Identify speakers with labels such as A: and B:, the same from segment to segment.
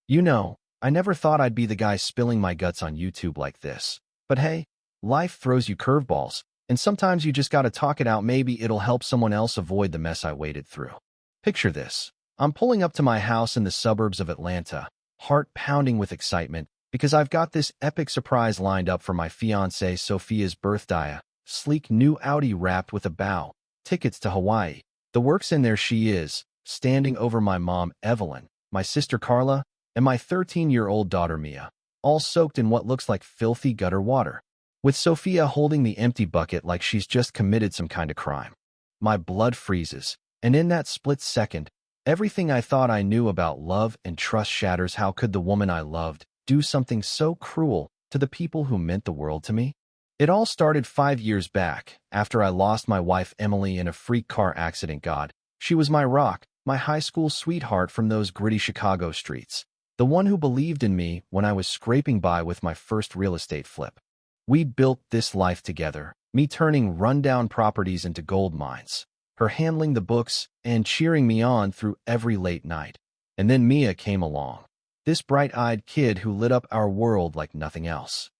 A: You know, I never thought I'd be the guy spilling my guts on YouTube like this. But hey, life throws you curveballs, and sometimes you just gotta talk it out. Maybe it'll help someone else avoid the mess I waded through. Picture this. I'm pulling up to my house in the suburbs of Atlanta, heart pounding with excitement, because I've got this epic surprise lined up for my fiancée Sophia's birthday. A sleek new Audi wrapped with a bow, tickets to Hawaii. The works in there she is, standing over my mom, Evelyn, my sister Carla, and my 13-year-old daughter Mia, all soaked in what looks like filthy gutter water, with Sophia holding the empty bucket like she's just committed some kind of crime. My blood freezes, and in that split second, everything I thought I knew about love and trust shatters. How could the woman I loved do something so cruel to the people who meant the world to me? It all started 5 years back, after I lost my wife Emily in a freak car accident. God, she was my rock, my high school sweetheart from those gritty Chicago streets, the one who believed in me when I was scraping by with my first real estate flip. We built this life together, me turning rundown properties into gold mines, her handling the books and cheering me on through every late night. And then Mia came along, this bright-eyed kid who lit up our world like nothing else.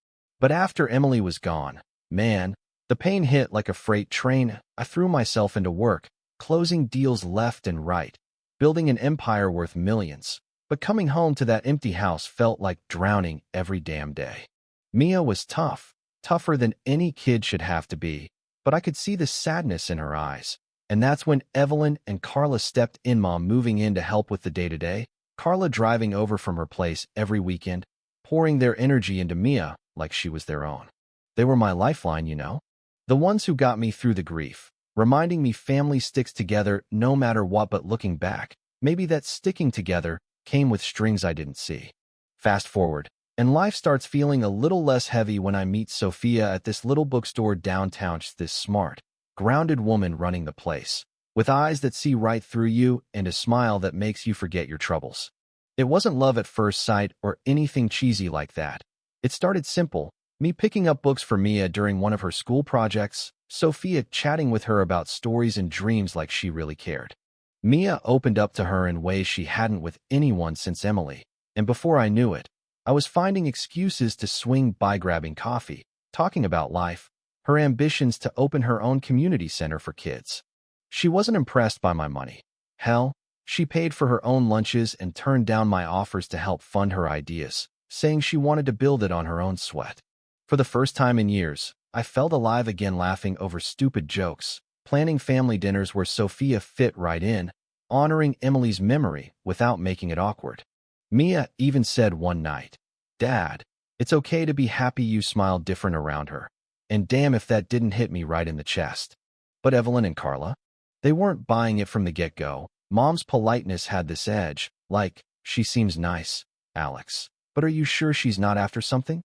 A: But after Emily was gone, man, the pain hit like a freight train. I threw myself into work, closing deals left and right, building an empire worth millions. But coming home to that empty house felt like drowning every damn day. Mia was tough, tougher than any kid should have to be, but I could see the sadness in her eyes. And that's when Evelyn and Carla stepped in, Mom moving in to help with the day-to-day, Carla driving over from her place every weekend, pouring their energy into Mia like she was their own. They were my lifeline, you know? The ones who got me through the grief, reminding me family sticks together no matter what. But looking back, maybe that sticking together came with strings I didn't see. Fast forward, and life starts feeling a little less heavy when I meet Sophia at this little bookstore downtown. She's this smart, grounded woman running the place, with eyes that see right through you and a smile that makes you forget your troubles. It wasn't love at first sight or anything cheesy like that. It started simple, me picking up books for Mia during one of her school projects, Sophia chatting with her about stories and dreams like she really cared. Mia opened up to her in ways she hadn't with anyone since Emily, and before I knew it, I was finding excuses to swing by, grabbing coffee, talking about life, her ambitions to open her own community center for kids. She wasn't impressed by my money. Hell, she paid for her own lunches and turned down my offers to help fund her ideas, saying she wanted to build it on her own sweat. For the first time in years, I felt alive again, laughing over stupid jokes, planning family dinners where Sophia fit right in, honoring Emily's memory without making it awkward. Mia even said one night, "Dad, it's okay to be happy." You smiled different around her. And damn if that didn't hit me right in the chest. But Evelyn and Carla? They weren't buying it from the get-go. Mom's politeness had this edge, like, "She seems nice, Alex, but are you sure she's not after something?"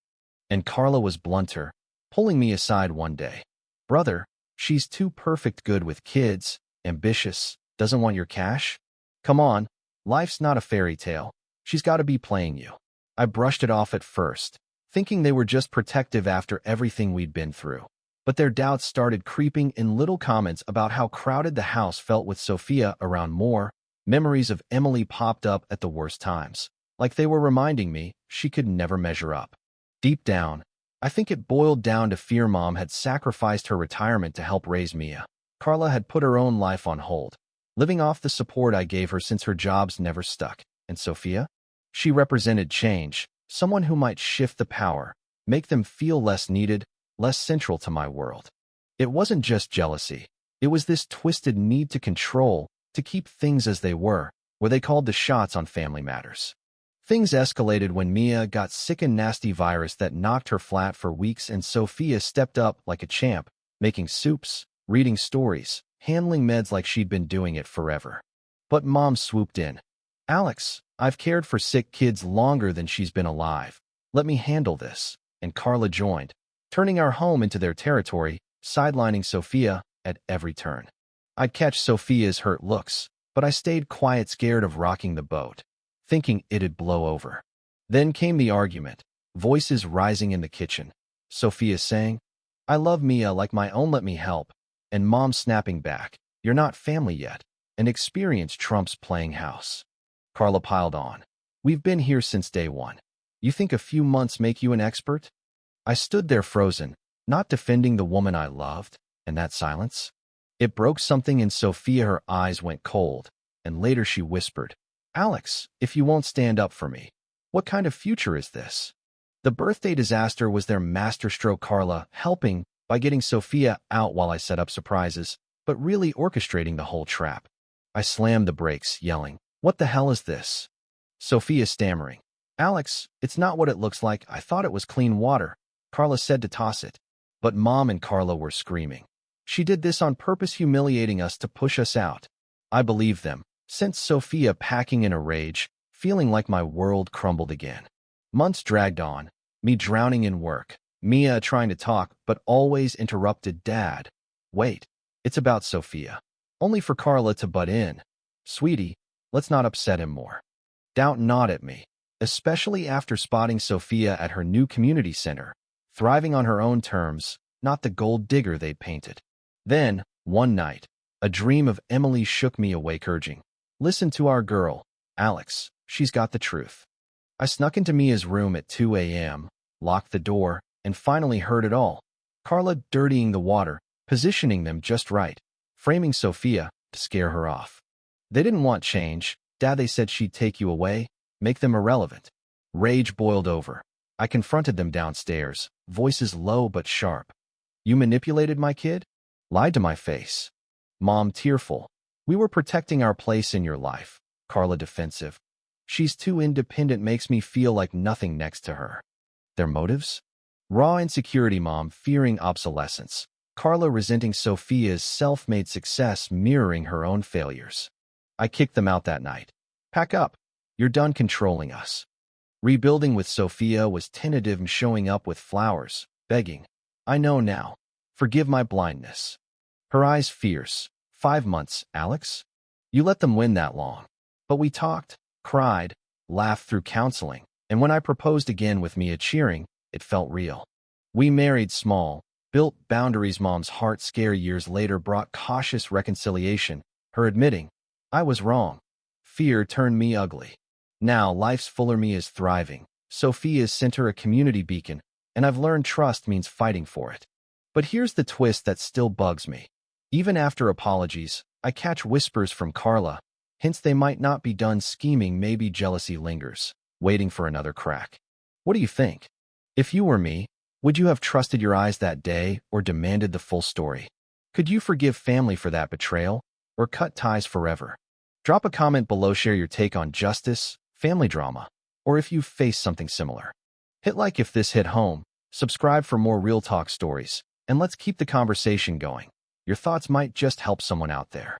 A: And Carla was blunter, pulling me aside one day. "Brother, she's too perfect good with kids, ambitious, doesn't want your cash. Come on, life's not a fairy tale. She's got to be playing you." I brushed it off at first, thinking they were just protective after everything we'd been through. But their doubts started creeping in, little comments about how crowded the house felt with Sophia around. More memories of Emily popped up at the worst times, like they were reminding me she could never measure up. Deep down, I think it boiled down to fear. Mom had sacrificed her retirement to help raise Mia. Carla had put her own life on hold, living off the support I gave her since her jobs never stuck. And Sophia? She represented change, someone who might shift the power, make them feel less needed, less central to my world. It wasn't just jealousy. It was this twisted need to control, to keep things as they were, where they called the shots on family matters. Things escalated when Mia got sick, a nasty virus that knocked her flat for weeks, and Sophia stepped up like a champ, making soups, reading stories, handling meds like she'd been doing it forever. But Mom swooped in. "Alex, I've cared for sick kids longer than she's been alive. Let me handle this." And Carla joined, turning our home into their territory, sidelining Sophia at every turn. I'd catch Sophia's hurt looks, but I stayed quiet, scared of rocking the boat, thinking it'd blow over. Then came the argument, voices rising in the kitchen. Sophia saying, "I love Mia like my own, let me help." And Mom snapping back, "You're not family yet, and experience trumps playing house." Carla piled on, We've been here since day one. You think a few months make you an expert? I stood there frozen, not defending the woman I loved, and that silence? It broke something in Sophia. Her eyes went cold, and later she whispered, Alex, if you won't stand up for me, what kind of future is this? The birthday disaster was their masterstroke, Carla helping by getting Sophia out while I set up surprises, but really orchestrating the whole trap. I slammed the brakes, yelling, what the hell is this? Sophia stammering, Alex, it's not what it looks like. I thought it was clean water. Carla said to toss it. But Mom and Carla were screaming. She did this on purpose, humiliating us to push us out. I believed them, sent Sophia packing in a rage, feeling like my world crumbled again. Months dragged on, me drowning in work, Mia trying to talk but always interrupted. Dad, wait, it's about Sophia. Only for Carla to butt in. Sweetie, let's not upset him more. Doubt not at me, especially after spotting Sophia at her new community center, thriving on her own terms, not the gold digger they'd painted. Then, one night, a dream of Emily shook me awake, urging, listen to our girl, Alex, she's got the truth. I snuck into Mia's room at 2 a.m., locked the door, and finally heard it all. Carla dirtying the water, positioning them just right, framing Sophia to scare her off. They didn't want change. Dad, they said she'd take you away, make them irrelevant. Rage boiled over. I confronted them downstairs, voices low but sharp. You manipulated my kid? Lied to my face. Mom tearful. We were protecting our place in your life. Carla defensive. She's too independent, makes me feel like nothing next to her. Their motives? Raw insecurity. Mom fearing obsolescence. Carla resenting Sophia's self-made success, mirroring her own failures. I kicked them out that night. Pack up. You're done controlling us. Rebuilding with Sophia was tentative, showing up with flowers, begging. I know now. Forgive my blindness. Her eyes fierce. 5 months, Alex? You let them win that long. But we talked, cried, laughed through counseling, and when I proposed again with Mia cheering, it felt real. We married small, built boundaries. Mom's heart scare years later brought cautious reconciliation, her admitting, I was wrong. Fear turned me ugly. Now life's fuller. Me is thriving. Sophia's sent her a community beacon, and I've learned trust means fighting for it. But here's the twist that still bugs me. Even after apologies, I catch whispers from Carla, hints they might not be done scheming. Maybe jealousy lingers, waiting for another crack. What do you think? If you were me, would you have trusted your eyes that day or demanded the full story? Could you forgive family for that betrayal or cut ties forever? Drop a comment below, share your take on justice, family drama, or if you've faced something similar. Hit like if this hit home, subscribe for more real talk stories, and let's keep the conversation going. Your thoughts might just help someone out there.